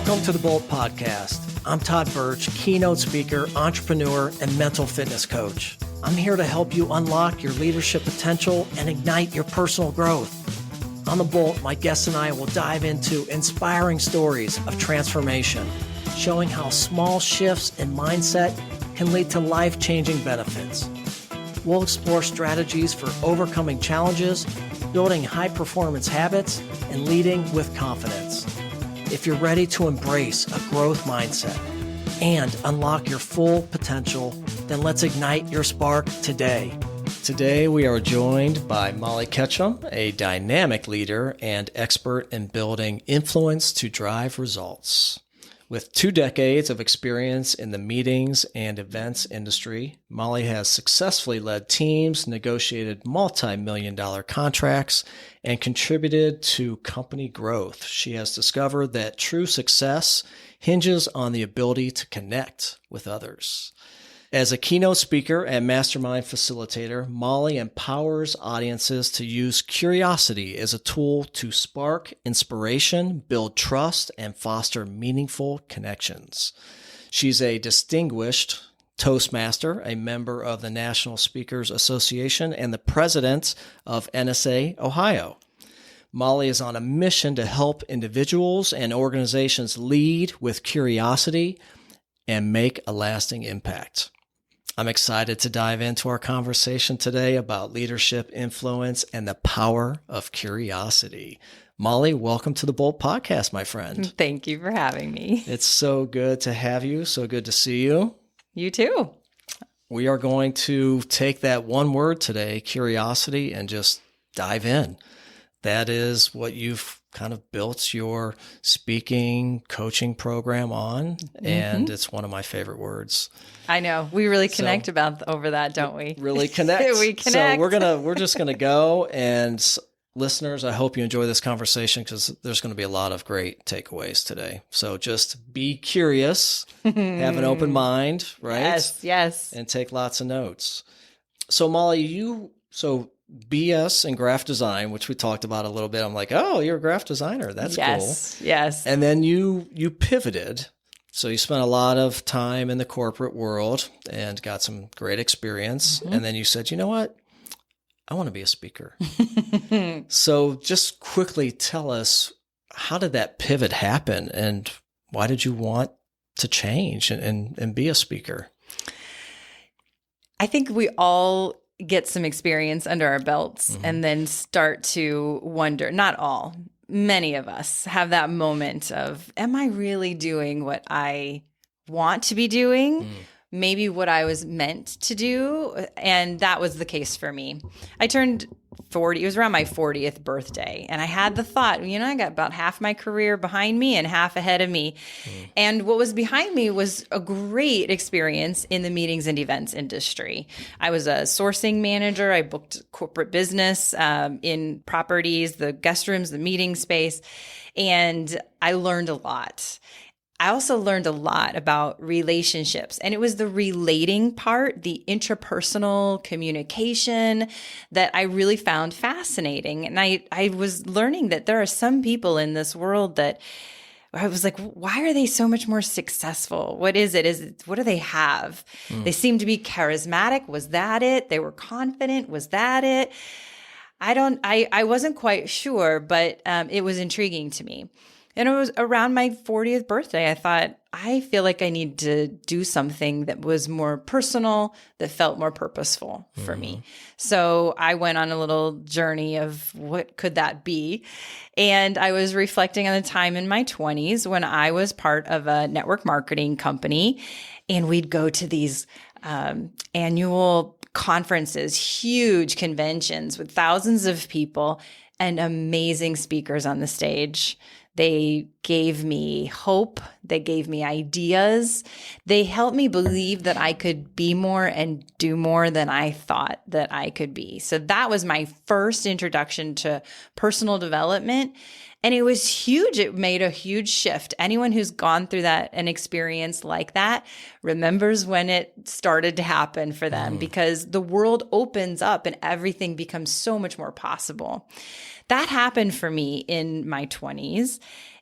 Welcome to the Bolt Podcast. I'm Todd Birch, keynote speaker, entrepreneur, and mental fitness coach. I'm here to help you unlock your leadership potential and ignite your personal growth. On the Bolt, my guests and I will dive into inspiring stories of transformation, showing how small shifts in mindset can lead to life-changing benefits. We'll explore strategies for overcoming challenges, building high-performance habits, and leading with confidence. If you're ready to embrace a growth mindset and unlock your full potential, then let's ignite your spark today. Today, we are joined by Molly Ketcham, a dynamic leader and expert in building influence to drive results. With 2 decades of experience in the meetings and events industry, Molly has successfully led teams, negotiated multi-million-dollar contracts, and contributed to company growth. She has discovered that true success hinges on the ability to connect with others. As a keynote speaker and mastermind facilitator, Molly empowers audiences to use curiosity as a tool to spark inspiration, build trust, and foster meaningful connections. She's a distinguished Toastmaster, a member of the National Speakers Association, and the president of NSA Ohio. Molly is on a mission to help individuals and organizations lead with curiosity and make a lasting impact. I'm excited to dive into our conversation today about leadership, influence, and the power of curiosity. Molly, welcome to the Bolt Podcast, my friend. Thank you for having me. It's so good to have you. So good to see you. You too. We are going to take that one word today, curiosity, and just dive in. That is what you've kind of built your speaking coaching program on, and it's one of my favorite words. I know. We really connect over that, don't we? Really connect. We connect. So we're just gonna go, and listeners, I hope you enjoy this conversation because there's going to be a lot of great takeaways today. So just be curious, have an open mind, right? Yes. And take lots of notes. So Molly, BS and graphic design, which we talked about a little bit. I'm like, oh, you're a graphic designer. That's cool. Yes. And then you pivoted. So you spent a lot of time in the corporate world and got some great experience. And then you said, you know what? I want to be a speaker. So just quickly tell us, how did that pivot happen? And why did you want to change and be a speaker? I think we all get some experience under our belts and then start to wonder, not all, many of us have that moment of, am I really doing what I want to be doing? Maybe what I was meant to do. And that was the case for me. I turned 40. It was around my 40th birthday. And I had the thought, I got about half my career behind me and half ahead of me. And what was behind me was a great experience in the meetings and events industry. I was a sourcing manager. I booked corporate business in properties, the guest rooms, the meeting space. And I learned a lot. I also learned a lot about relationships, and it was the relating part, the interpersonal communication that I really found fascinating. And I was learning that there are some people in this world that I was like, why are they so much more successful? What is it? What do they have? They seem to be charismatic. Was that it? They were confident. Was that it? I wasn't quite sure, but it was intriguing to me. And it was around my 40th birthday. I thought, I feel like I need to do something that was more personal, that felt more purposeful for me. So I went on a little journey of what could that be? And I was reflecting on the time in my 20s when I was part of a network marketing company, and we'd go to these annual conferences, huge conventions with thousands of people and amazing speakers on the stage. They gave me hope. They gave me ideas. They helped me believe that I could be more and do more than I thought that I could be. So that was my first introduction to personal development. And it was huge. It made a huge shift. Anyone who's gone through that, an experience like that, remembers when it started to happen for them, because the world opens up and everything becomes so much more possible. That happened for me in my 20s.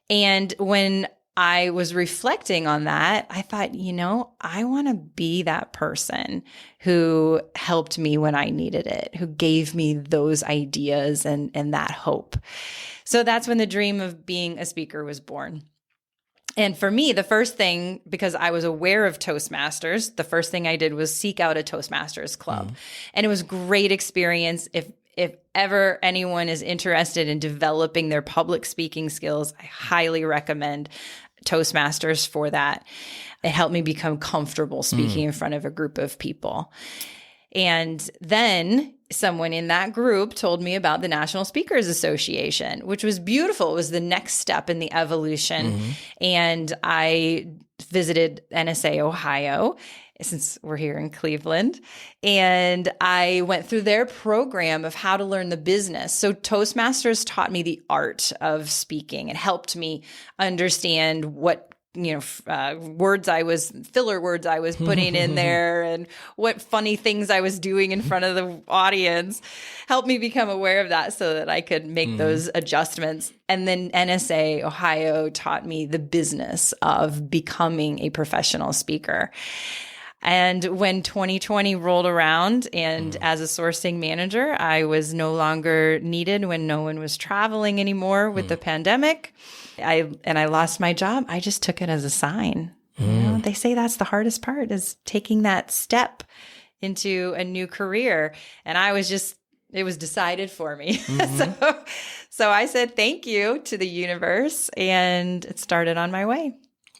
And when I was reflecting on that. I thought, I want to be that person who helped me when I needed it, who gave me those ideas and that hope. So that's when the dream of being a speaker was born. And for me, the first thing, because I was aware of Toastmasters, the first thing I did was seek out a Toastmasters club. And it was a great experience. If ever anyone is interested in developing their public speaking skills, I highly recommend Toastmasters for that. It helped me become comfortable speaking in front of a group of people. And then someone in that group told me about the National Speakers Association, which was beautiful. It was the next step in the evolution. And I visited NSA Ohio, since we're here in Cleveland, and I went through their program of how to learn the business. So Toastmasters taught me the art of speaking. It helped me understand what filler words I was putting in there and what funny things I was doing in front of the audience, helped me become aware of that so that I could make those adjustments. And then NSA Ohio taught me the business of becoming a professional speaker. And when 2020 rolled around and as a sourcing manager, I was no longer needed when no one was traveling anymore with the pandemic. I lost my job. I just took it as a sign. They say that's the hardest part, is taking that step into a new career. And it was decided for me. So I said thank you to the universe, and it started on my way.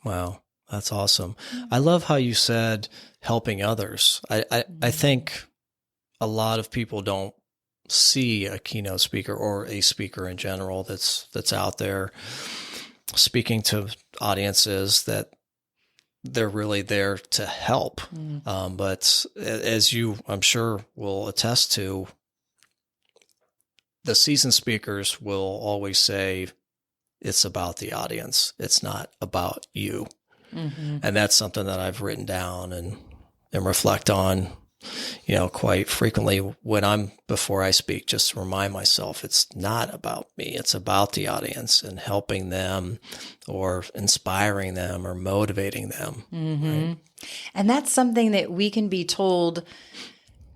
Wow. That's awesome. I love how you said helping others. I think a lot of people don't see a keynote speaker or a speaker in general that's out there speaking to audiences that they're really there to help. But as you, I'm sure, will attest to, the seasoned speakers will always say it's about the audience. It's not about you. And that's something that I've written down and reflect on, quite frequently before I speak, just to remind myself it's not about me. It's about the audience and helping them or inspiring them or motivating them. Right? And that's something that we can be told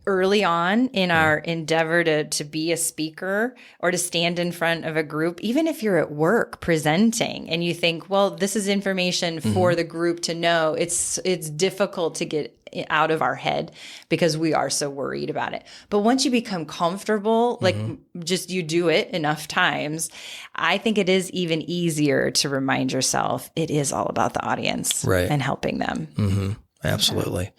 early on in our endeavor to be a speaker or to stand in front of a group, even if you're at work presenting and you think, well, this is information for the group to know. It's difficult to get out of our head because we are so worried about it. But once you become comfortable, like just you do it enough times, I think it is even easier to remind yourself it is all about the audience and helping them. Absolutely.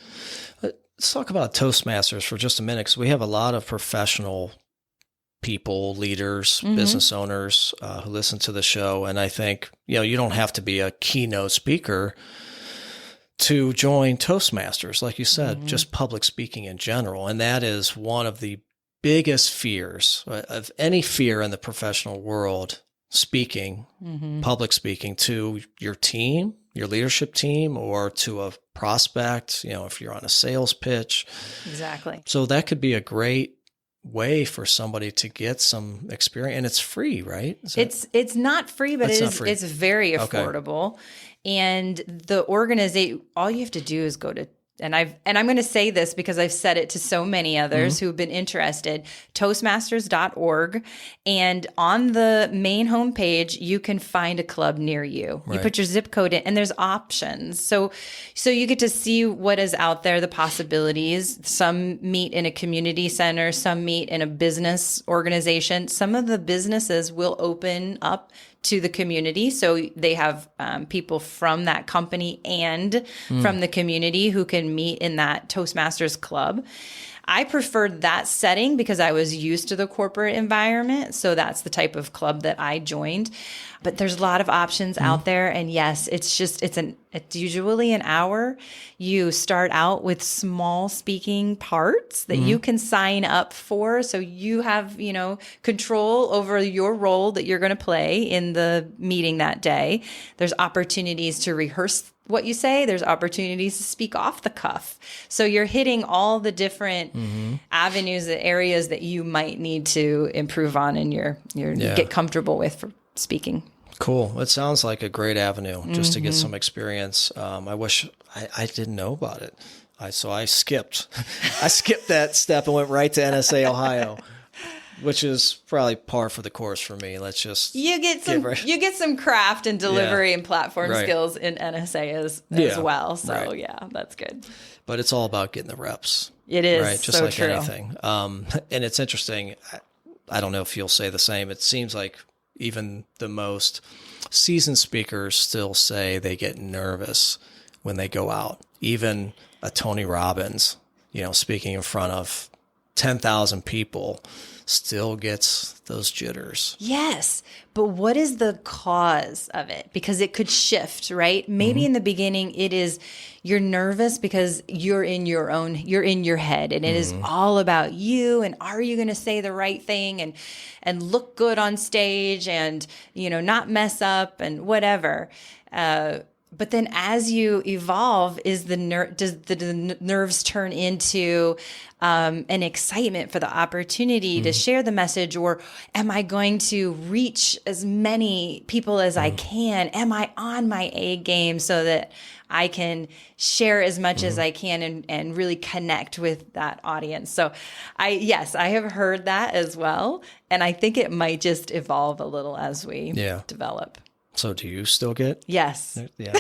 Let's talk about Toastmasters for just a minute, because we have a lot of professional people, leaders, business owners who listen to the show. And I think, you don't have to be a keynote speaker to join Toastmasters, like you said, just public speaking in general. And that is one of the biggest fears of any fear in the professional world, speaking, public speaking to your team, your leadership team, or to a prospect, if you're on a sales pitch. Exactly. So that could be a great way for somebody to get some experience, and it's free, right? It's not free, but it's very affordable. Okay. And the organization, all you have to do is go to, and I'm going to say this because I've said it to so many others who've been interested, toastmasters.org. And on the main homepage, you can find a club near you. Right. You put your zip code in and there's options. So you get to see what is out there, the possibilities. Some meet in a community center, some meet in a business organization. Some of the businesses will open up to the community. So they have people from that company and from the community who can meet in that Toastmasters club. I preferred that setting because I was used to the corporate environment. So that's the type of club that I joined. But there's a lot of options out there. And yes, it's usually an hour. You start out with small speaking parts that you can sign up for. So you have, control over your role that you're going to play in the meeting that day. There's opportunities to rehearse what you say. There's opportunities to speak off the cuff. So you're hitting all the different avenues, the areas that you might need to improve on and get comfortable with for speaking. Cool. It sounds like a great avenue just to get some experience. I wish I didn't know about it. So I skipped that step and went right to NSA Ohio, which is probably par for the course for me. Let's just you get some craft and delivery and platform skills in NSA as well. So that's good. But it's all about getting the reps. It is, right? Just so like true. anything. And it's interesting. I don't know if you'll say the same. It seems like even the most seasoned speakers still say they get nervous when they go out. Even a Tony Robbins, speaking in front of 10,000 people, still gets those jitters. Yes. But what is the cause of it? Because it could shift, right? Maybe in the beginning it is you're nervous because you're in your head, and it is all about you, and are you going to say the right thing and look good on stage and, not mess up and whatever. But then as you evolve, does the nerves turn into an excitement for the opportunity to share the message? Or am I going to reach as many people as I can? Am I on my A game so that I can share as much as I can and really connect with that audience? So I have heard that as well. And I think it might just evolve a little as we develop. So do you still get? Yes. Yeah.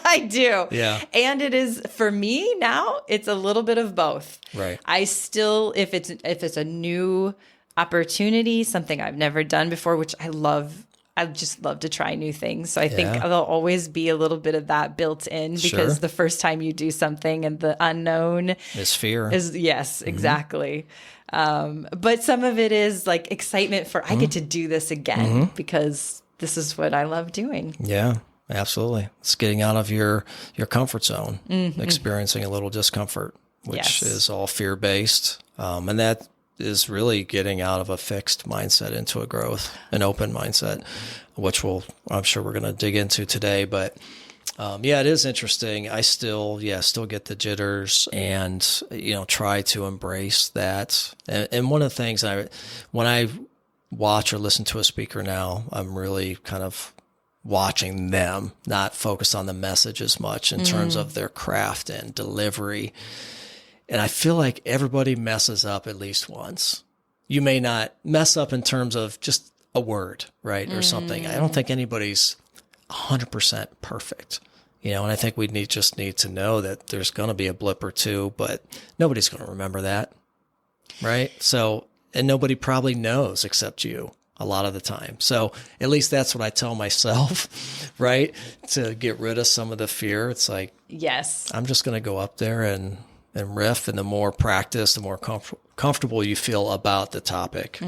I do. Yeah. And it is, for me now, it's a little bit of both. Right. I still, if it's a new opportunity, something I've never done before, which I love, I just love to try new things. So I think there'll always be a little bit of that built in, because the first time you do something and the unknown is fear. Yes, exactly. But some of it is like excitement for, I get to do this again because this is what I love doing. Yeah, absolutely. It's getting out of your comfort zone, experiencing a little discomfort, which is all fear-based. And that is really getting out of a fixed mindset into a growth, an open mindset, which I'm sure we're going to dig into today. But it is interesting. I still get the jitters, and, try to embrace that. And one of the things when I watch or listen to a speaker now, I'm really kind of watching them, not focused on the message as much in terms of their craft and delivery. And I feel like everybody messes up at least once. You may not mess up in terms of just a word, right? Or something. I don't think anybody's 100% perfect. And I think we just need to know that there's going to be a blip or two, but nobody's going to remember that. Right? So, and nobody probably knows except you a lot of the time. So at least that's what I tell myself, right? To get rid of some of the fear. It's like, yes, I'm just going to go up there and riff. And the more practice, the more comfortable you feel about the topic,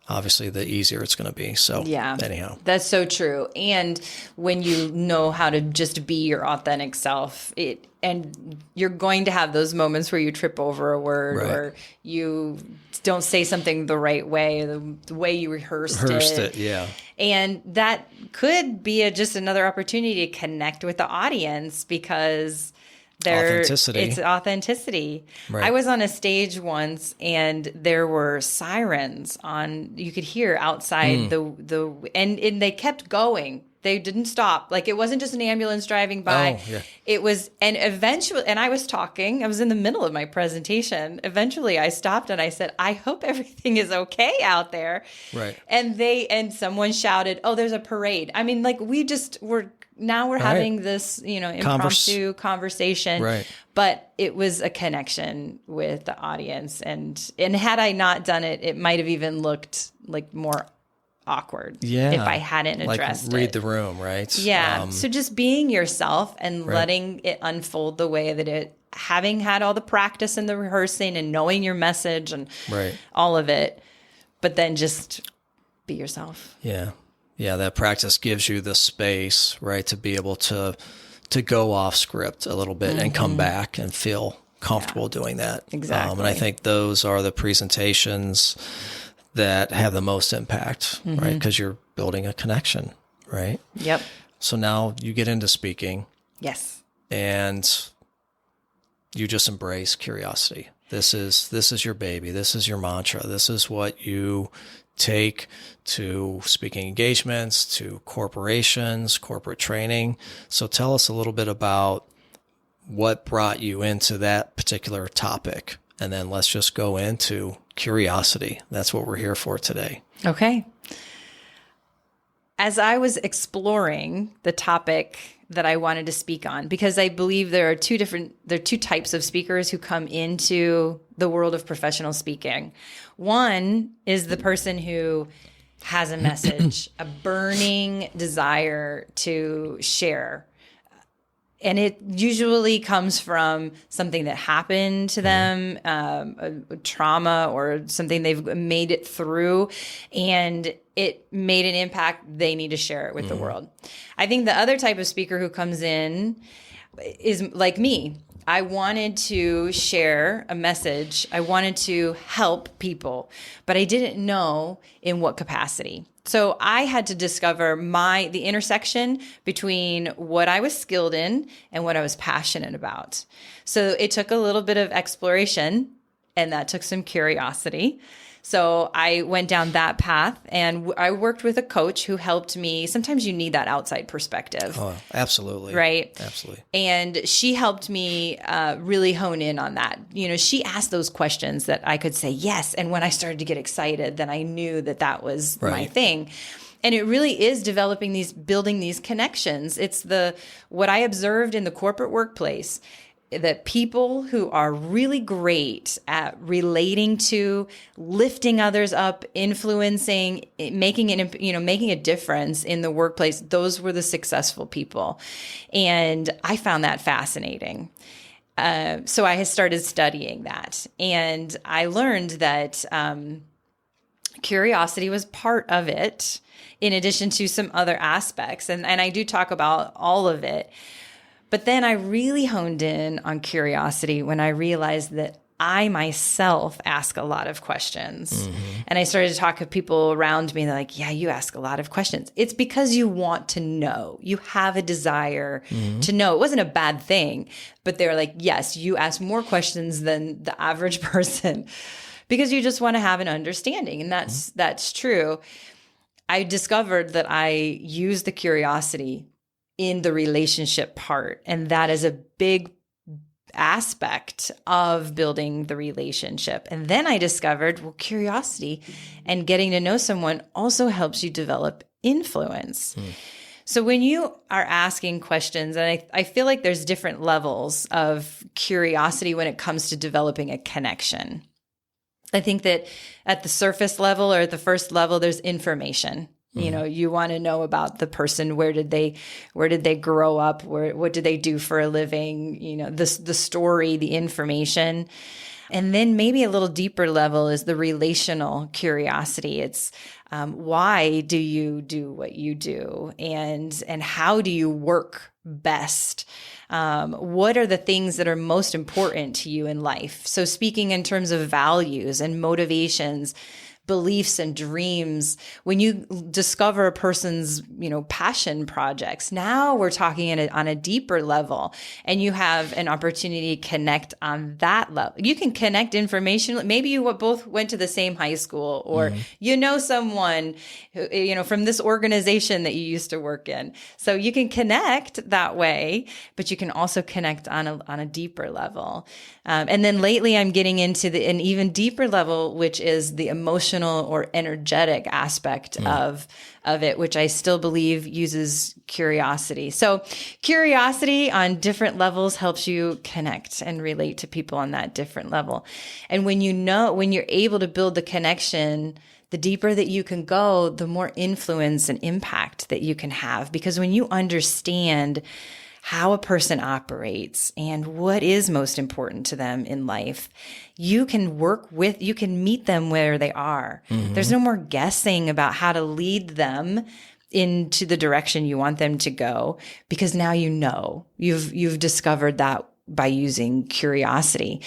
obviously the easier it's going to be. So anyhow, that's so true. And when you know how to just be your authentic self, and you're going to have those moments where you trip over a word or you don't say something the right way, the way you rehearsed it. Yeah. And that could be just another opportunity to connect with the audience, because it's authenticity. Right. I was on a stage once, and there were sirens you could hear outside and they kept going. They didn't stop. Like, it wasn't just an ambulance driving by. Oh, yeah. It was, and eventually, and I was talking, I was in the middle of my presentation. Eventually I stopped and I said, I hope everything is okay out there. Right. And someone shouted, oh, there's a parade. I mean, like, we're having this, impromptu conversation. Right. But it was a connection with the audience. And had I not done it, it might have even looked like more awkward if I hadn't addressed it. Read the room, right? Yeah. So just being yourself and letting it unfold the way that having had all the practice and the rehearsing and knowing your message and all of it, but then just be yourself. Yeah. Yeah. That practice gives you the space, right, to be able to go off script a little bit and come back and feel comfortable doing that. Exactly. And I think those are the presentations that have the most impact, right? Because you're building a connection, right? Yep. So now you get into speaking. Yes. And you just embrace curiosity. This is your baby. This is your mantra. This is what you take to speaking engagements, to corporations, corporate training. So tell us a little bit about what brought you into that particular topic. And then let's just go into curiosity. That's what we're here for today. Okay. As I was exploring the topic that I wanted to speak on, because I believe there are two types of speakers who come into the world of professional speaking. One is the person who has a message, a burning desire to share. And it usually comes from something that happened to them, a trauma or something they've made it through, and it made an impact. They need to share it with the world. I think the other type of speaker who comes in is like me. I wanted to share a message. I wanted to help people, but I didn't know in what capacity. So I had to discover the intersection between what I was skilled in and what I was passionate about. So it took a little bit of exploration, and that took some curiosity. So I went down that path, and I worked with a coach who helped me. Sometimes you need that outside perspective. Oh, absolutely. Right? Absolutely. And she helped me really hone in on that. She asked those questions that I could say yes. And when I started to get excited, then I knew that was my thing. And it really is building these connections. It's what I observed in the corporate workplace, that people who are really great at relating to, lifting others up, influencing, making a difference in the workplace, those were the successful people. And I found that fascinating. So I had started studying that, and I learned that curiosity was part of it, in addition to some other aspects. And I do talk about all of it. But then I really honed in on curiosity when I realized that I myself ask a lot of questions. And I started to talk to people around me, and they're like, yeah, you ask a lot of questions. It's because you want to know. You have a desire to know. It wasn't a bad thing, but they were like, yes, you ask more questions than the average person because you just want to have an understanding. And that's true. I discovered that I use the curiosity in the relationship part. And that is a big aspect of building the relationship. And then I discovered, curiosity and getting to know someone also helps you develop influence. So when you are asking questions, and I feel like there's different levels of curiosity when it comes to developing a connection. I think that at the surface level or at the first level, there's information. You want to know about the person. Where did they grow up? What do they do for a living? The story, the information. And then maybe a little deeper level is the relational curiosity. It's why do you do what you do? And how do you work best? What are the things that are most important to you in life? So speaking in terms of values and motivations, beliefs and dreams, when you discover a person's, passion projects, now we're talking on a deeper level, and you have an opportunity to connect on that level. You can connect information. Maybe you both went to the same high school, or someone who, from this organization that you used to work in. So you can connect that way, but you can also connect on a deeper level. And then lately I'm getting into an even deeper level, which is the emotional or energetic aspect of it, which I still believe uses curiosity. So curiosity on different levels helps you connect and relate to people on that different level. And when you're able to build the connection, the deeper that you can go, the more influence and impact that you can have. Because when you understand how a person operates and what is most important to them in life, you can meet them where they are. There's no more guessing about how to lead them into the direction you want them to go, because now you've discovered that by using curiosity,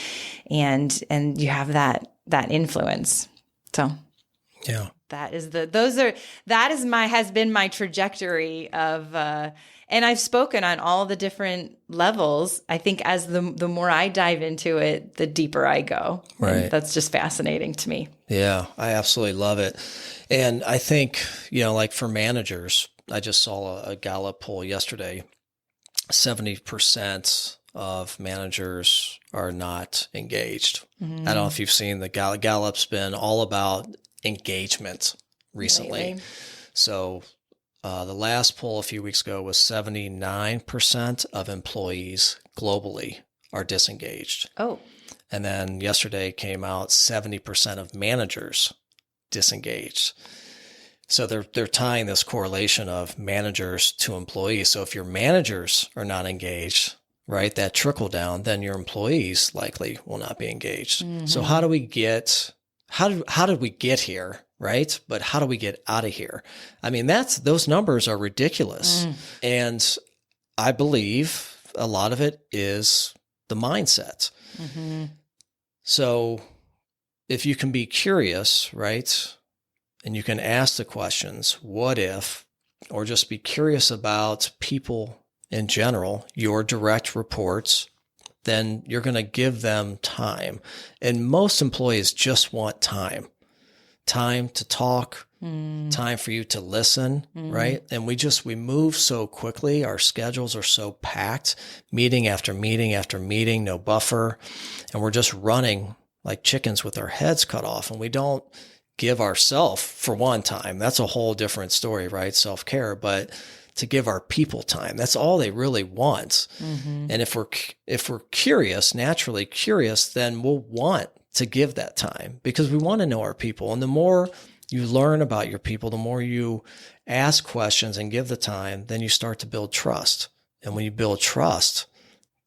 and you have that influence. So has been my trajectory of And I've spoken on all the different levels. I think as the more I dive into it, the deeper I go. Right. And that's just fascinating to me. Yeah, I absolutely love it. And I think, like for managers, I just saw a Gallup poll yesterday. 70% of managers are not engaged. I don't know if you've seen the Gallup's been all about engagement recently. Lately. So the last poll a few weeks ago was 79% of employees globally are disengaged. Oh. And then yesterday came out 70% of managers disengaged. So they're tying this correlation of managers to employees. So if your managers are not engaged, right, that trickle down, then your employees likely will not be engaged. So how did we get here, right? But how do we get out of here? I mean, those numbers are ridiculous. And I believe a lot of it is the mindset. So if you can be curious, right? And you can ask the questions, what if, or just be curious about people in general, your direct reports, then you're going to give them time. And most employees just want time to talk, time for you to listen, right? And we move so quickly. Our schedules are so packed, meeting after meeting after meeting, no buffer. And we're just running like chickens with our heads cut off. And we don't give ourselves, for one, time. That's a whole different story, right? Self-care, but to give our people time. That's all they really want. And if we're curious, naturally curious, then we'll want to give that time because we want to know our people. And the more you learn about your people, the more you ask questions and give the time, then you start to build trust. And when you build trust,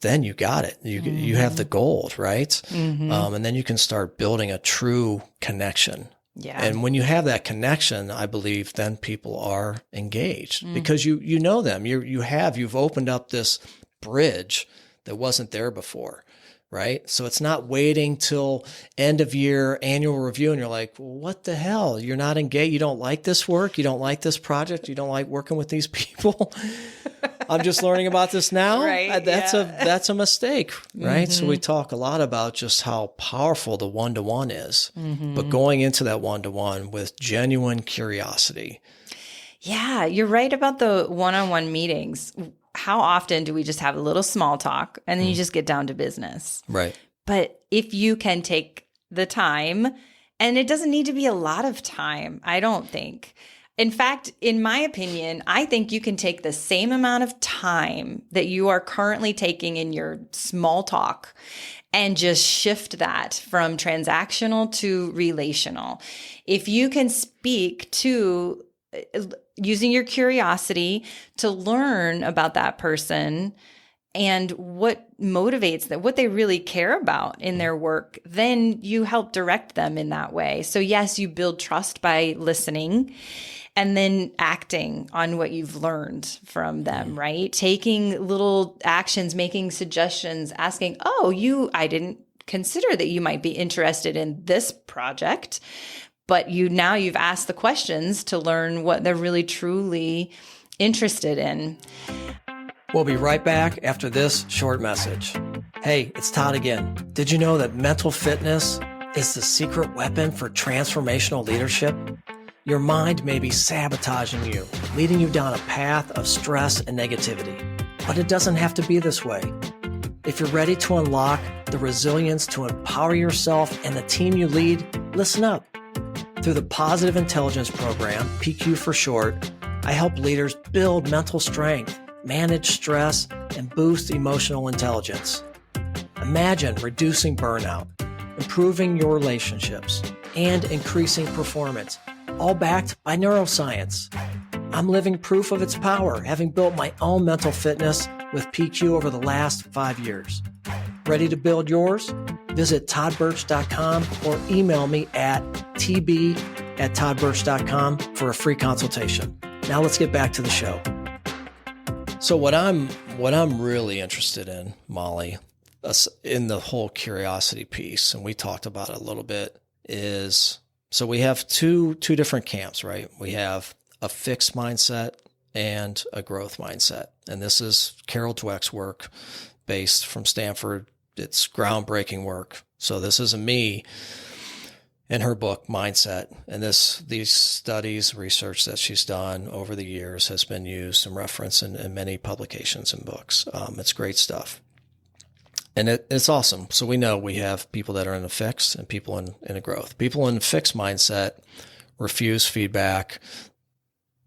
then you got it. You have the gold, right? And then you can start building a true connection. Yeah. And when you have that connection, I believe then people are engaged because you know them. You've opened up this bridge that wasn't there before, right? So it's not waiting till end of year annual review and you're like, well, what the hell? You're not engaged. You don't like this work. You don't like this project. You don't like working with these people. I'm just learning about this now. Right, That's a mistake, right? So we talk a lot about just how powerful the one-to-one is, but going into that one-to-one with genuine curiosity. Yeah, you're right about the one-on-one meetings. How often do we just have a little small talk and then you just get down to business? Right. But if you can take the time, and it doesn't need to be a lot of time, I don't think. In fact, in my opinion, I think you can take the same amount of time that you are currently taking in your small talk and just shift that from transactional to relational. If you can speak to using your curiosity to learn about that person and what motivates them, what they really care about in their work, then you help direct them in that way. So yes, you build trust by listening and then acting on what you've learned from them, right? Taking little actions, making suggestions, asking, I didn't consider that you might be interested in this project, but you've asked the questions to learn what they're really truly interested in. We'll be right back after this short message. Hey, it's Todd again. Did you know that mental fitness is the secret weapon for transformational leadership? Your mind may be sabotaging you, leading you down a path of stress and negativity, but it doesn't have to be this way. If you're ready to unlock the resilience to empower yourself and the team you lead, listen up. Through the Positive Intelligence Program, PQ for short, I help leaders build mental strength, manage stress, and boost emotional intelligence. Imagine reducing burnout, improving your relationships, and increasing performance, all backed by neuroscience. I'm living proof of its power, having built my own mental fitness with PQ over the last 5 years. Ready to build yours? Visit toddbirch.com or email me at tb@toddbirch.com for a free consultation. Now let's get back to the show. So what I'm really interested in, Molly, in the whole curiosity piece, and we talked about it a little bit, is so we have two different camps, right? We have a fixed mindset and a growth mindset. And this is Carol Dweck's work based from Stanford. It's groundbreaking work. So this isn't me in her book, Mindset. And these studies, research that she's done over the years has been used and referenced in many publications and books. It's great stuff. And it's awesome. So we know we have people that are in a fixed and people in a growth. People in a fixed mindset refuse feedback.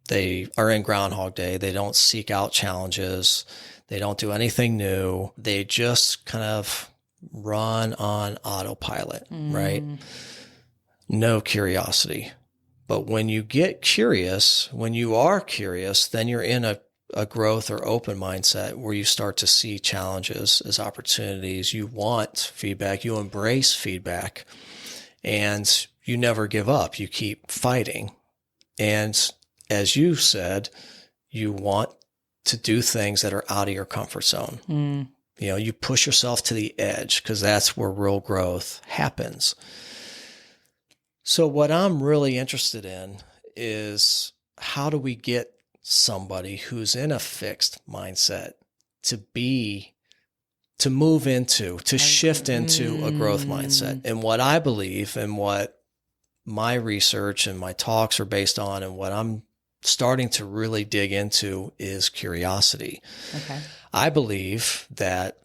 They are in Groundhog Day. They don't seek out challenges. They don't do anything new. They just kind of run on autopilot, right? No curiosity. But when you get curious, when you are curious, then you're in a growth or open mindset where you start to see challenges as opportunities. You want feedback. You embrace feedback. And you never give up. You keep fighting. And as you said, you want to do things that are out of your comfort zone. You push yourself to the edge because that's where real growth happens. So what I'm really interested in is how do we get somebody who's in a fixed mindset to shift into a growth mindset? And what I believe and what my research and my talks are based on and what I'm starting to really dig into is curiosity. Okay. I believe that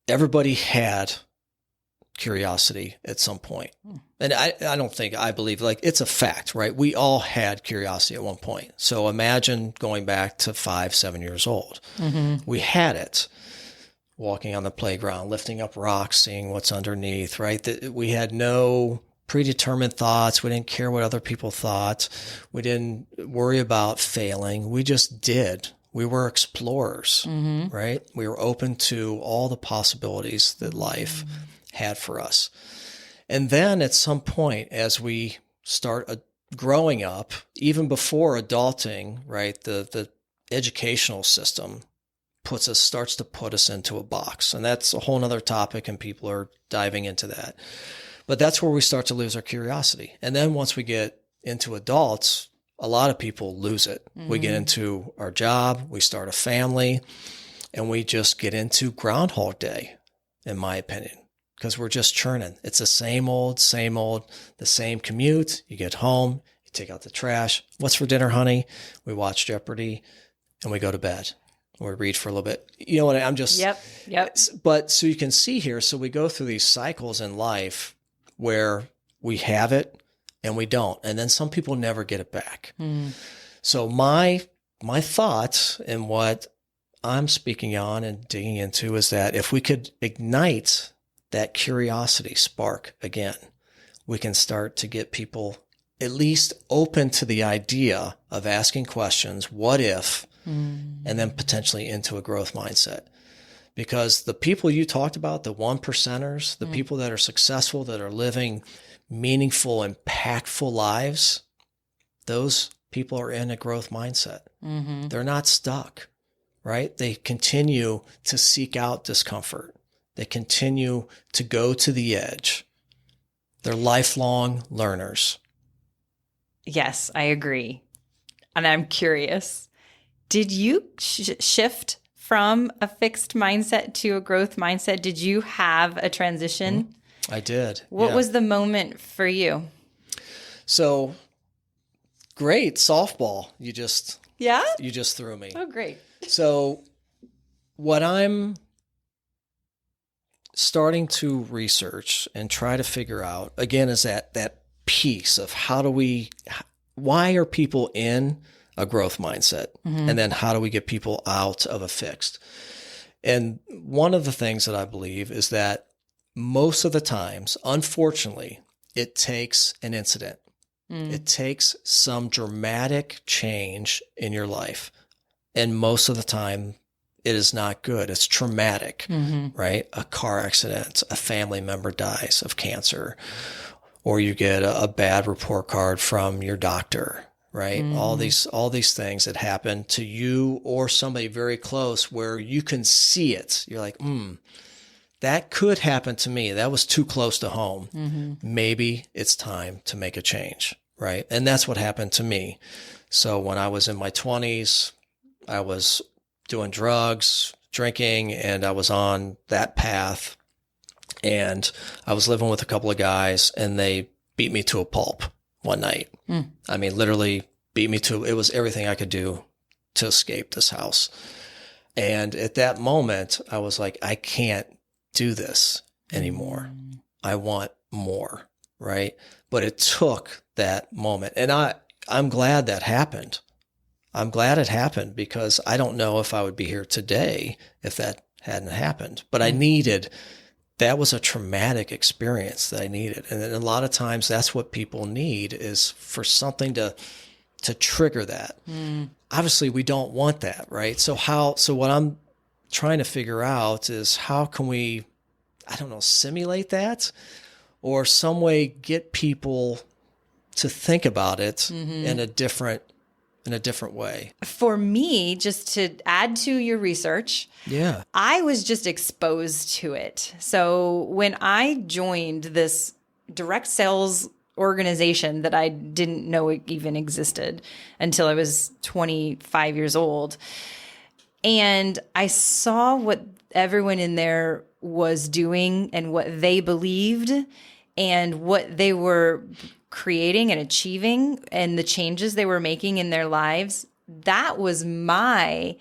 everybody had curiosity at some point. And I believe it's a fact, right? We all had curiosity at one point. So imagine going back to 5-7 years old. We had it, walking on the playground, lifting up rocks, seeing what's underneath, right? We had no predetermined thoughts. We didn't care what other people thought. We didn't worry about failing. We just did. We were explorers, right? We were open to all the possibilities that life had for us. And then at some point, as we start growing up, even before adulting, right, the educational system starts to put us into a box. And that's a whole nother topic, and people are diving into that. But that's where we start to lose our curiosity. And then once we get into adults, a lot of people lose it. We get into our job, we start a family, and we just get into Groundhog Day, in my opinion, because we're just churning. It's the same old, the same commute. You get home, you take out the trash. What's for dinner, honey? We watch Jeopardy and we go to bed. Or read for a little bit. You know what? I'm just... Yep. But so you can see here, so we go through these cycles in life where we have it and we don't. And then some people never get it back. So my thought and what I'm speaking on and digging into is that if we could ignite that curiosity spark again, we can start to get people at least open to the idea of asking questions, what if, and then potentially into a growth mindset. Because the people you talked about, the 1%ers, the people that are successful, that are living meaningful, impactful lives, those people are in a growth mindset. They're not stuck, right? They continue to seek out discomfort. They continue to go to the edge. They're lifelong learners. Yes, I agree. And I'm curious, did you shift from a fixed mindset to a growth mindset? Did you have a transition? I did. What was the moment for you? So great softball. You just threw me. Oh, great. So what I'm starting to research and try to figure out again is that piece of why are people in a growth mindset? And then how do we get people out of a fixed? And one of the things that I believe is that most of the times, unfortunately, it takes an incident. It takes some dramatic change in your life. And most of the time, it is not good. It's traumatic, right? A car accident, a family member dies of cancer, or you get a bad report card from your doctor, right? All these things that happen to you or somebody very close where you can see it. You're like, that could happen to me. That was too close to home. Maybe it's time to make a change, right? And that's what happened to me. So when I was in my 20s, I was doing drugs, drinking, and I was on that path. And I was living with a couple of guys, and they beat me to a pulp one night. I mean, literally beat me to, it was everything I could do to escape this house. And at that moment, I was like, I can't do this anymore. I want more, right? But it took that moment. And I'm glad that happened. I'm glad it happened, because I don't know if I would be here today if that hadn't happened. But that was a traumatic experience that I needed. And a lot of times that's what people need, is for something to trigger that. Obviously we don't want that, right? So what I'm trying to figure out is how can we, I don't know, simulate that, or some way get people to think about it in a different way. For me, just to add to your research, I was just exposed to it. So when I joined this direct sales organization that I didn't know it even existed until I was 25 years old, and I saw what everyone in there was doing and what they believed and what they were creating and achieving and the changes they were making in their lives, that was my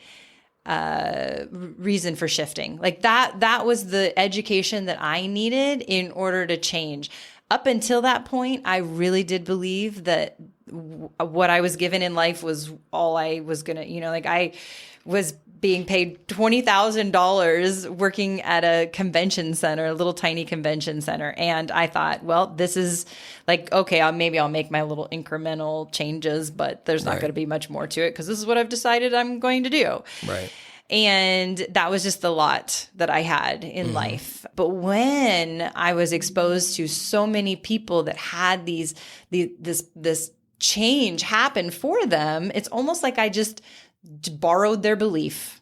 reason for shifting. Like that was the education that I needed in order to change. Up until that point, I really did believe that what I was given in life was all I was going to, like I was being paid $20,000 working at a convention center, a little tiny convention center. And I thought, well, this is like, okay, maybe I'll make my little incremental changes, but there's not going to be much more to it because this is what I've decided I'm going to do. Right. And that was just the lot that I had in life. But when I was exposed to so many people that had this change happen for them, it's almost like I just borrowed their belief,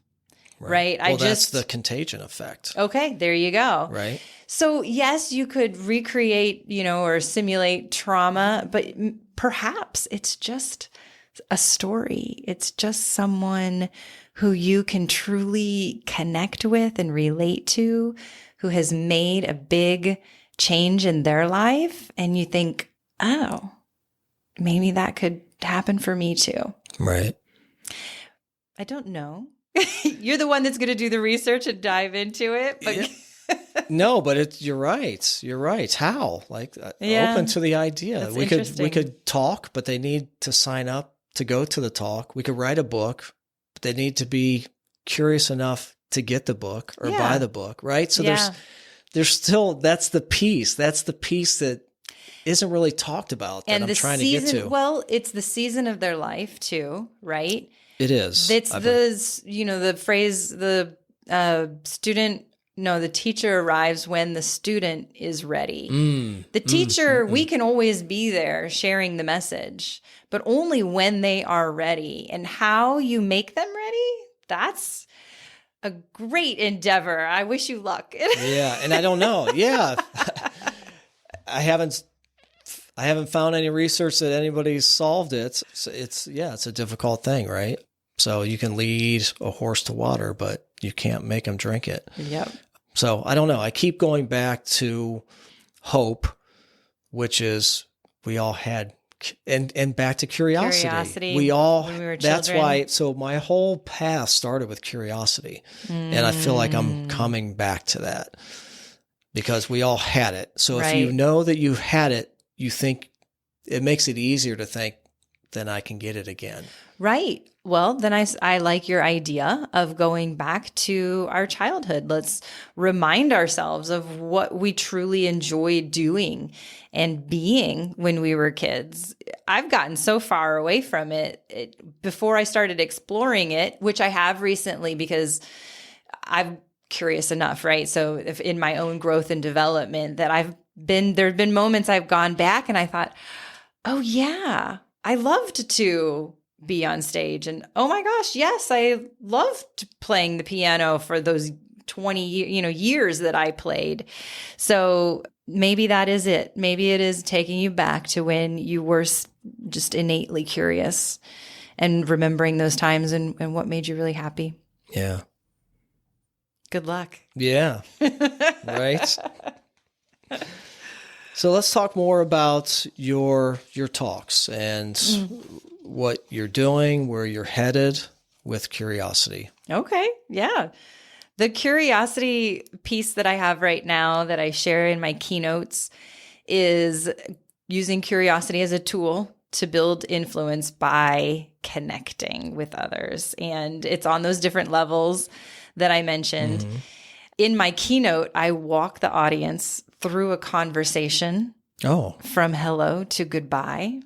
right? That's the contagion effect. Okay, there you go. Right. So yes, you could recreate, or simulate trauma, but perhaps it's just a story. It's just someone who you can truly connect with and relate to, who has made a big change in their life. And you think, oh, maybe that could happen for me too. Right. I don't know. You're the one that's going to do the research and dive into it. But no, but you're right. You're right. How? Open to the idea. That's we could talk, but they need to sign up to go to the talk. We could write a book, but they need to be curious enough to get the book or buy the book, right? So there's still, that's the piece that isn't really talked about that I'm trying to get to. Well, it's the season of their life too, right? It is. It's the phrase, the teacher arrives when the student is ready. The teacher, we can always be there sharing the message, but only when they are ready. And how you make them ready, that's a great endeavor. I wish you luck. Yeah, and I don't know. Yeah. I haven't found any research that anybody's solved it. It's a difficult thing, right? So you can lead a horse to water, but you can't make him drink it. Yep. So I don't know. I keep going back to hope, which is we all had, and back to curiosity. We all, when we were that's children. why, so my whole path started with curiosity. And I feel like I'm coming back to that because we all had it. So if you know that you had it, you think it makes it easier to think, then I can get it again. Right. Well, then I like your idea of going back to our childhood. Let's remind ourselves of what we truly enjoyed doing and being when we were kids. I've gotten so far away from it before I started exploring it, which I have recently because I'm curious enough, right? So if in my own growth and development that there have been moments I've gone back and I thought, oh yeah, I loved to be on stage. And oh my gosh, yes, I loved playing the piano for those 20 years that I played. So maybe that is it. Maybe it is taking you back to when you were just innately curious and remembering those times and what made you really happy. Yeah. Good luck. Yeah. Right. So let's talk more about your talks and what you're doing, where you're headed with curiosity. Okay. Yeah. The curiosity piece that I have right now that I share in my keynotes is using curiosity as a tool to build influence by connecting with others. And it's on those different levels that I mentioned. Mm-hmm. In my keynote, I walk the audience through a conversation from hello to goodbye.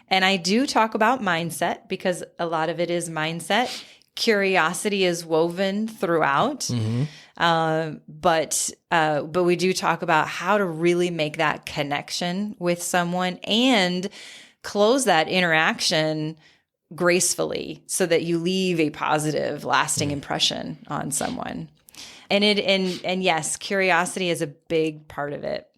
And I do talk about mindset because a lot of it is mindset. Curiosity is woven throughout. Mm-hmm. But we do talk about how to really make that connection with someone and close that interaction gracefully so that you leave a positive, lasting impression on someone. And yes, curiosity is a big part of it.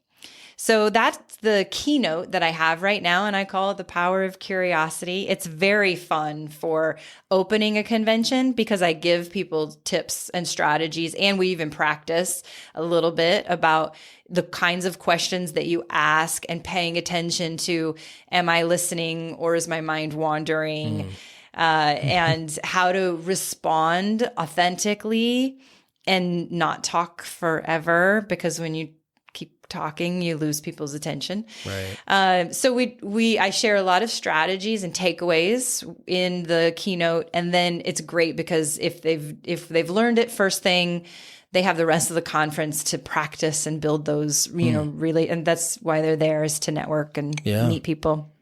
So that's the keynote that I have right now, and I call it the power of curiosity. It's very fun for opening a convention because I give people tips and strategies, and we even practice a little bit about the kinds of questions that you ask and paying attention to, am I listening or is my mind wandering? And how to respond authentically and not talk forever, because when you keep talking, you lose people's attention. Right. So I share a lot of strategies and takeaways in the keynote, and then it's great because if they've learned it first thing, they have the rest of the conference to practice and build those, really, and that's why they're there, is to network and meet people.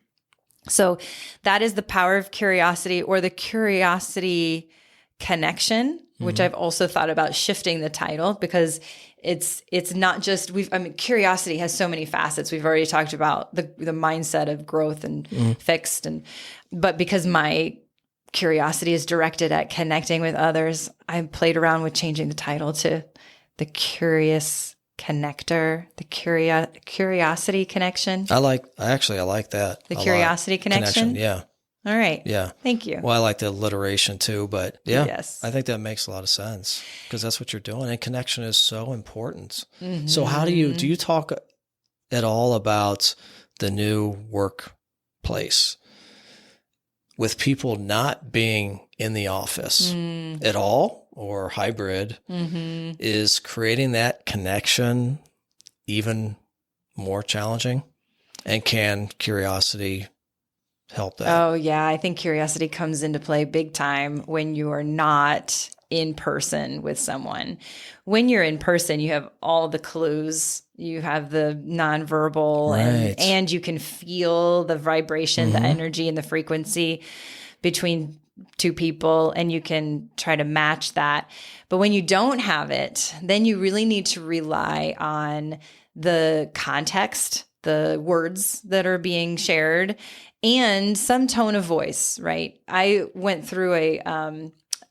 So that is the power of curiosity, or the curiosity connection, which I've also thought about shifting the title, because it's not just curiosity has so many facets. We've already talked about the mindset of growth and fixed, but because my curiosity is directed at connecting with others, I played around with changing the title to the curious connector, the curiosity connection. I like that. The curiosity connection. Yeah. All right. Yeah. Thank you. Well, I like the alliteration too, but yeah, yes. I think that makes a lot of sense because that's what you're doing. And connection is so important. Mm-hmm. So how do you talk at all about the new workplace with people not being in the office at all or hybrid? Is creating that connection even more challenging? And can curiosity help that? Oh, yeah. I think curiosity comes into play big time when you are not in person with someone. When you're in person, you have all the clues. You have the nonverbal, right, and you can feel the vibration, the energy, and the frequency between two people, and you can try to match that. But when you don't have it, then you really need to rely on the context, the words that are being shared, and some tone of voice, right? I went through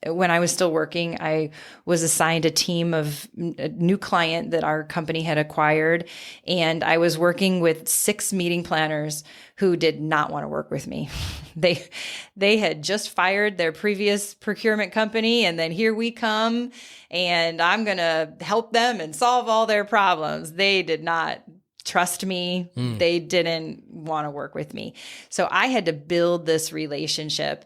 when I was still working, I was assigned a team of a new client that our company had acquired. And I was working with 6 meeting planners who did not want to work with me. They had just fired their previous procurement company. And then here we come, and I'm going to help them and solve all their problems. They did not trust me. They didn't want to work with me. So I had to build this relationship,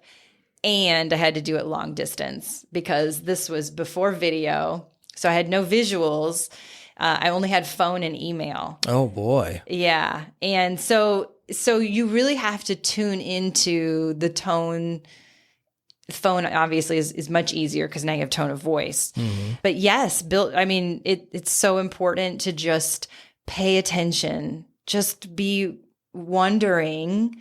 and I had to do it long distance because this was before video. So I had no visuals. I only had phone and email. Oh boy. Yeah. And so you really have to tune into the tone. Phone obviously is much easier because now you have tone of voice. But yes, it's so important to just pay attention, just be wondering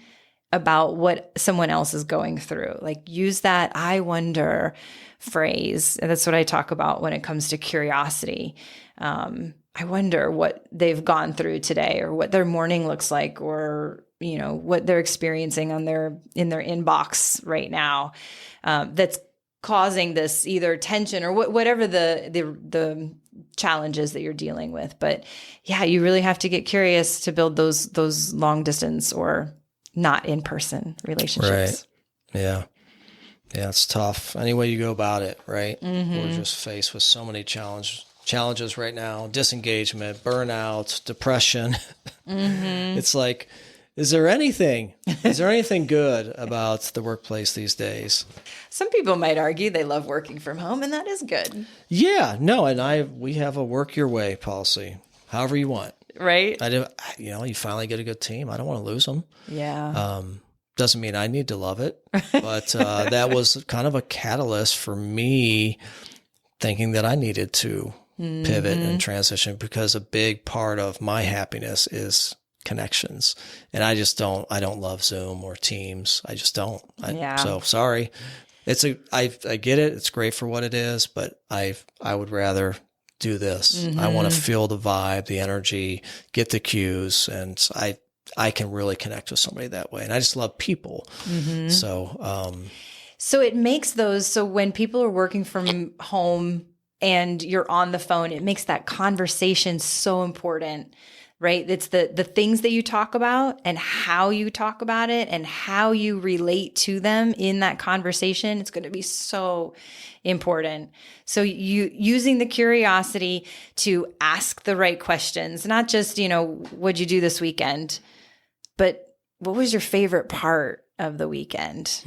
about what someone else is going through. Like, use that I wonder phrase. And that's what I talk about when it comes to curiosity. I wonder what they've gone through today, or what their morning looks like, or, what they're experiencing in their inbox right now. That's causing this either tension or whatever the challenges that you're dealing with. But yeah, you really have to get curious to build those long distance or not in person relationships. Right. Yeah. Yeah. It's tough. Any way you go about it, right? We're just faced with so many challenges right now: disengagement, burnout, depression. It's like, is there anything good about the workplace these days? Some people might argue they love working from home, and that is good. Yeah, no. And we have a work your way policy, however you want. Right. You finally get a good team. I don't want to lose them. Yeah. Doesn't mean I need to love it, but that was kind of a catalyst for me thinking that I needed to pivot and transition, because a big part of my happiness is connections. And I don't love Zoom or Teams. I just don't. So sorry. I get it. It's great for what it is, but I would rather do this. I want to feel the vibe, the energy, get the cues. And I can really connect with somebody that way. And I just love people. So it makes so when people are working from home and you're on the phone, it makes that conversation so important, right? It's the things that you talk about and how you talk about it and how you relate to them in that conversation. It's going to be so important. So you using the curiosity to ask the right questions, not just, what'd you do this weekend, but what was your favorite part of the weekend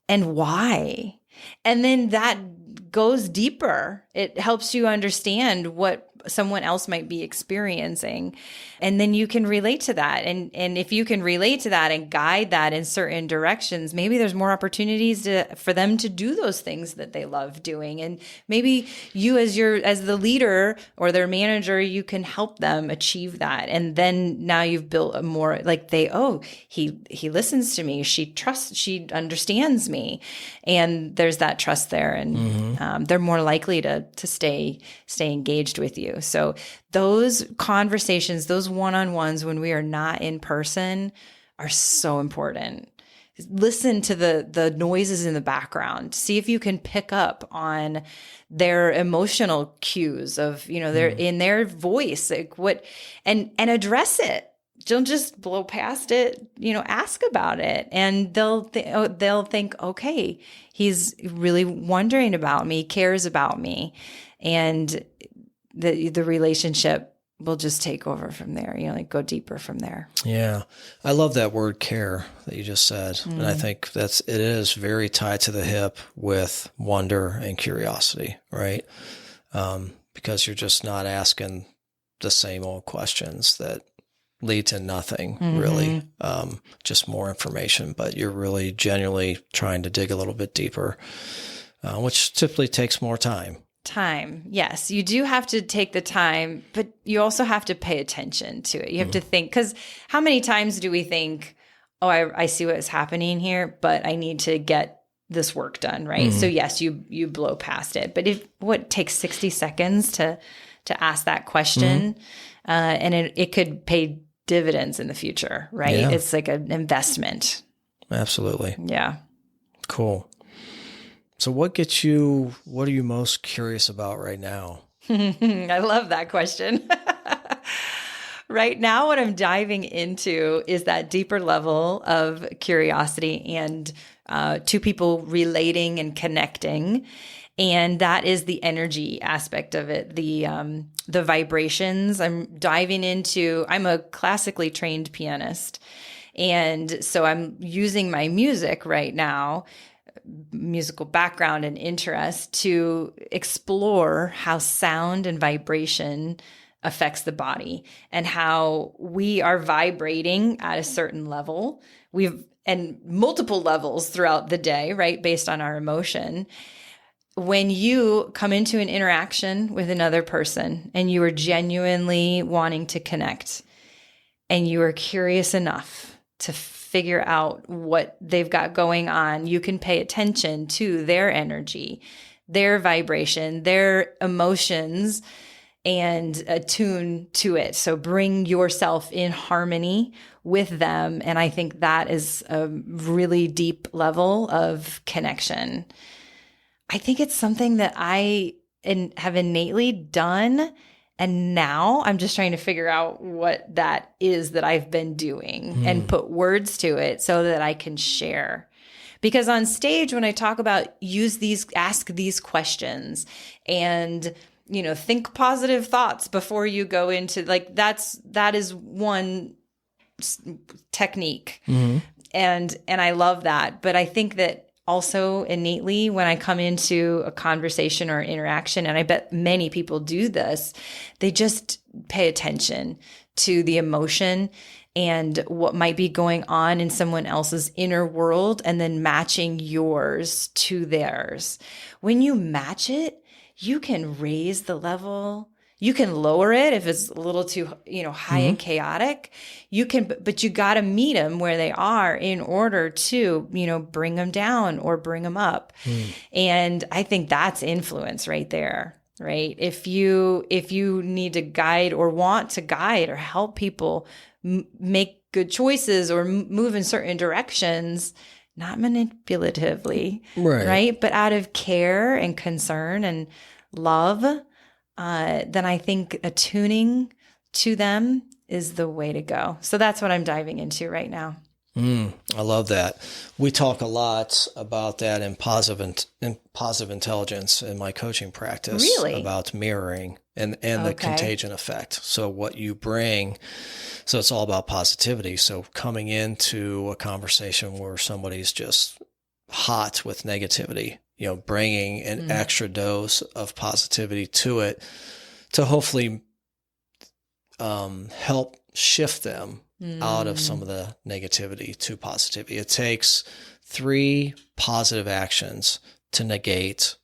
and why? And then that goes deeper. It helps you understand what someone else might be experiencing. And then you can relate to that. And if you can relate to that and guide that in certain directions, maybe there's more opportunities for them to do those things that they love doing. And maybe you as the leader or their manager, you can help them achieve that. And then now you've built a more like he listens to me. She understands me. And there's that trust there. And they're more likely to stay engaged with you. So those conversations, those one-on-ones when we are not in person are so important. Listen to the noises in the background. See if you can pick up on their emotional cues of, their in their voice, like what, and address it. Don't just blow past it, ask about it. And they'll think, okay, he's really wondering about me, cares about me. And the relationship will just take over from there, go deeper from there. Yeah. I love that word care that you just said. And I think it is very tied to the hip with wonder and curiosity, right? Because you're just not asking the same old questions that lead to nothing really, just more information, but you're really genuinely trying to dig a little bit deeper, which typically takes more time. Yes, you do have to take the time, but you also have to pay attention to it. You have to think, because how many times do we think, oh, I see what's happening here, but I need to get this work done, right? So yes, you blow past it, but what takes 60 seconds to ask that question, and it could pay dividends in the future, right? Yeah. It's like an investment. Absolutely. Yeah. Cool. So what are you most curious about right now? I love that question. Right now, what I'm diving into is that deeper level of curiosity and two people relating and connecting. And that is the energy aspect of it, the vibrations. I'm diving into, I'm a classically trained pianist. And so I'm using my music right now, musical background and interest, to explore how sound and vibration affects the body and how we are vibrating at a certain level. And multiple levels throughout the day, right? Based on our emotion. When you come into an interaction with another person and you are genuinely wanting to connect and you are curious enough to figure out what they've got going on, you can pay attention to their energy, their vibration, their emotions, and attune to it. So bring yourself in harmony with them. And I think that is a really deep level of connection. I think it's something that I have innately done. And now I'm just trying to figure out what that is that I've been doing and put words to it so that I can share. Because on stage, when I talk about ask these questions and, think positive thoughts before you go into, like, that is one technique. And I love that. But I think that also innately when I come into a conversation or interaction, and I bet many people do this, they just pay attention to the emotion and what might be going on in someone else's inner world and then matching yours to theirs. When you match it, you can raise the level. You can lower it if it's a little too, high and chaotic. But you got to meet them where they are in order to, bring them down or bring them up. And I think that's influence right there, right? If you need to guide or want to guide or help people make good choices or move in certain directions, not manipulatively, right? But out of care and concern and love, then I think attuning to them is the way to go. So that's what I'm diving into right now. I love that. We talk a lot about that in positive intelligence in my coaching practice. Really? About mirroring and the contagion effect. So what you bring, so it's all about positivity. So coming into a conversation where somebody's just hot with negativity, bringing an extra dose of positivity to it to hopefully help shift them out of some of the negativity to positivity. It takes 3 positive actions to negate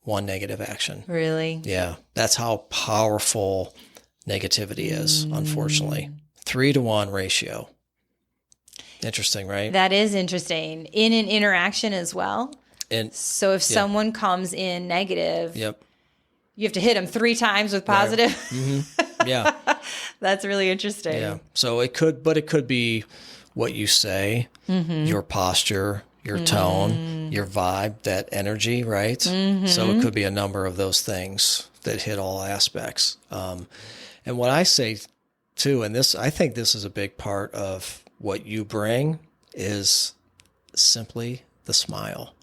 1 negative action. Really? Yeah. That's how powerful negativity is, unfortunately. 3-to-1 ratio. Interesting, right? That is interesting. In an interaction as well. And so if someone comes in negative, you have to hit them 3 times with positive. Yeah. That's really interesting. Yeah. So it could be what you say, your posture, your tone, your vibe, that energy, right? So it could be a number of those things that hit all aspects. And what I say too, and I think this is a big part of what you bring, is simply the smile.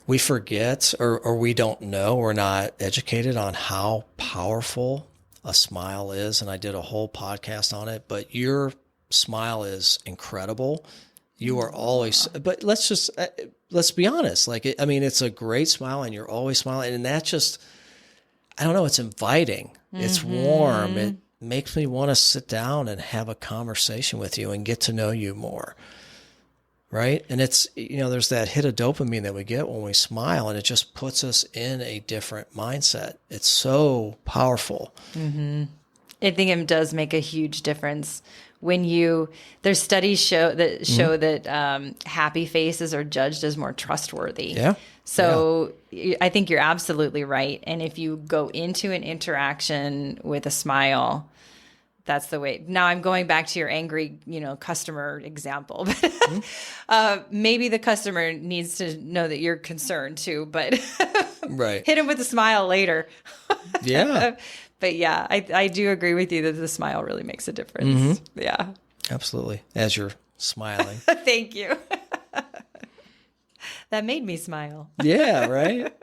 We forget or we don't know, we're not educated on how powerful a smile is. And I did a whole podcast on it, but your smile is incredible. You are always, but let's be honest. It's a great smile and you're always smiling. And that just, I don't know, it's inviting. It's warm. It makes me want to sit down and have a conversation with you and get to know you more. Right. And it's, there's that hit of dopamine that we get when we smile, and it just puts us in a different mindset. It's so powerful. I think it does make a huge difference when there's studies show that happy faces are judged as more trustworthy. Yeah. So I think you're absolutely right. And if you go into an interaction with a smile, that's the way. Now I'm going back to your angry, customer example. Maybe the customer needs to know that you're concerned too, but right. Hit him with a smile later. Yeah. But yeah, I do agree with you that the smile really makes a difference. Yeah. Absolutely. As you're smiling. Thank you. That made me smile. Yeah, right?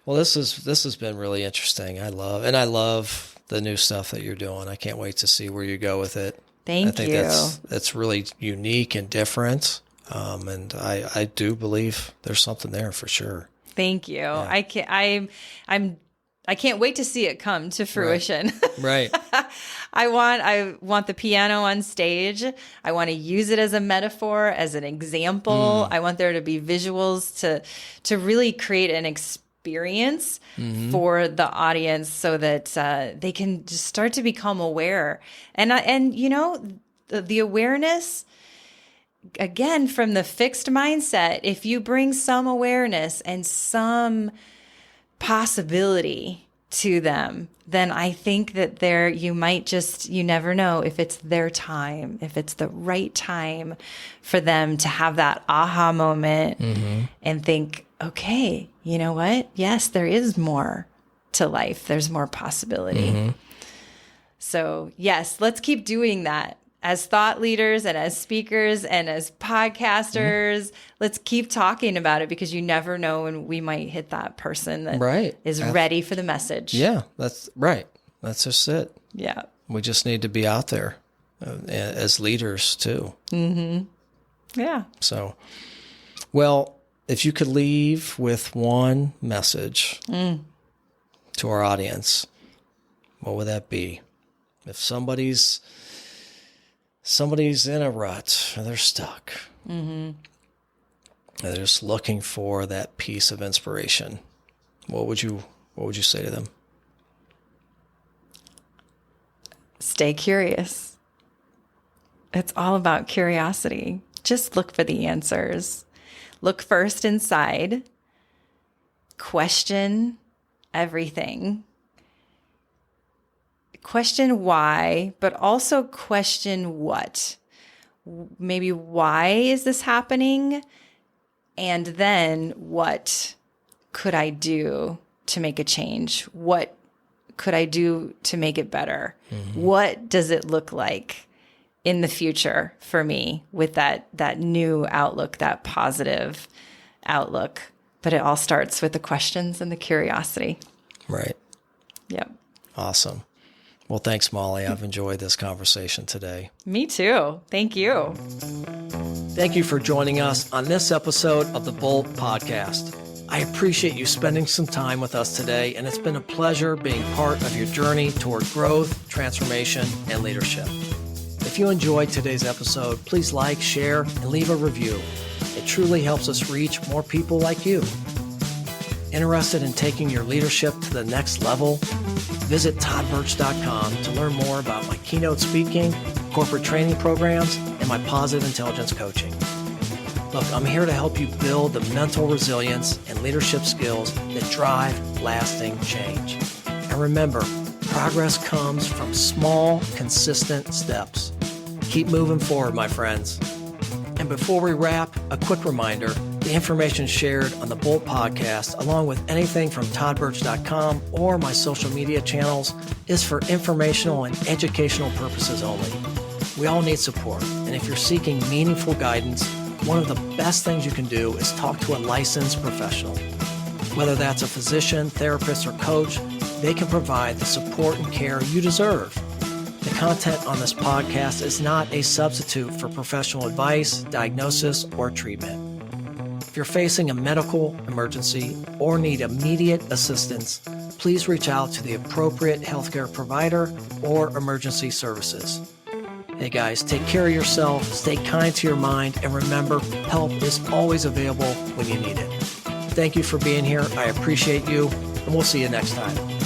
Well, this has been really interesting. I love the new stuff that you're doing. I can't wait to see where you go with it. I think that's really unique and different. And I do believe there's something there for sure. Thank you. Yeah. I can't wait to see it come to fruition. Right. I want the piano on stage. I want to use it as a metaphor, as an example. I want there to be visuals to really create an experience for the audience so that they can just start to become aware. And the awareness, again, from the fixed mindset, if you bring some awareness and some possibility to them, then I think that you never know if it's their time, if it's the right time for them to have that aha moment and think, okay, you know what? Yes, there is more to life. There's more possibility. So yes, let's keep doing that as thought leaders and as speakers and as podcasters. Let's keep talking about it, because you never know when we might hit that person that is ready for the message. Yeah, that's right. That's just it. Yeah. We just need to be out there as leaders too. Yeah. So, well, if you could leave with one message to our audience, what would that be? If somebody's in a rut, or they're stuck, and they're just looking for that piece of inspiration, what would you say to them? Stay curious. It's all about curiosity. Just look for the answers. Look first inside. Question everything. Question why, but also question what. Maybe why is this happening? And then what could I do to make a change? What could I do to make it better? What does it look like in the future for me with that new outlook, that positive outlook? But it all starts with the questions and the curiosity. Right. Yep. Awesome. Well, thanks, Molly. I've enjoyed this conversation today. Me too. Thank you. Thank you for joining us on this episode of the Bolt Podcast. I appreciate you spending some time with us today, and it's been a pleasure being part of your journey toward growth, transformation, and leadership. If you enjoyed today's episode, please like, share, and leave a review. It truly helps us reach more people like you. Interested in taking your leadership to the next level? Visit toddbirch.com to learn more about my keynote speaking, corporate training programs, and my positive intelligence coaching. Look, I'm here to help you build the mental resilience and leadership skills that drive lasting change. And remember, progress comes from small, consistent steps. Keep moving forward, my friends. And before we wrap, a quick reminder, the information shared on the Bolt Podcast, along with anything from toddbirch.com or my social media channels, is for informational and educational purposes only. We all need support, and if you're seeking meaningful guidance, one of the best things you can do is talk to a licensed professional. Whether that's a physician, therapist, or coach, they can provide the support and care you deserve. The content on this podcast is not a substitute for professional advice, diagnosis, or treatment. If you're facing a medical emergency or need immediate assistance, please reach out to the appropriate healthcare provider or emergency services. Hey guys, take care of yourself, stay kind to your mind, and remember, help is always available when you need it. Thank you for being here. I appreciate you, and we'll see you next time.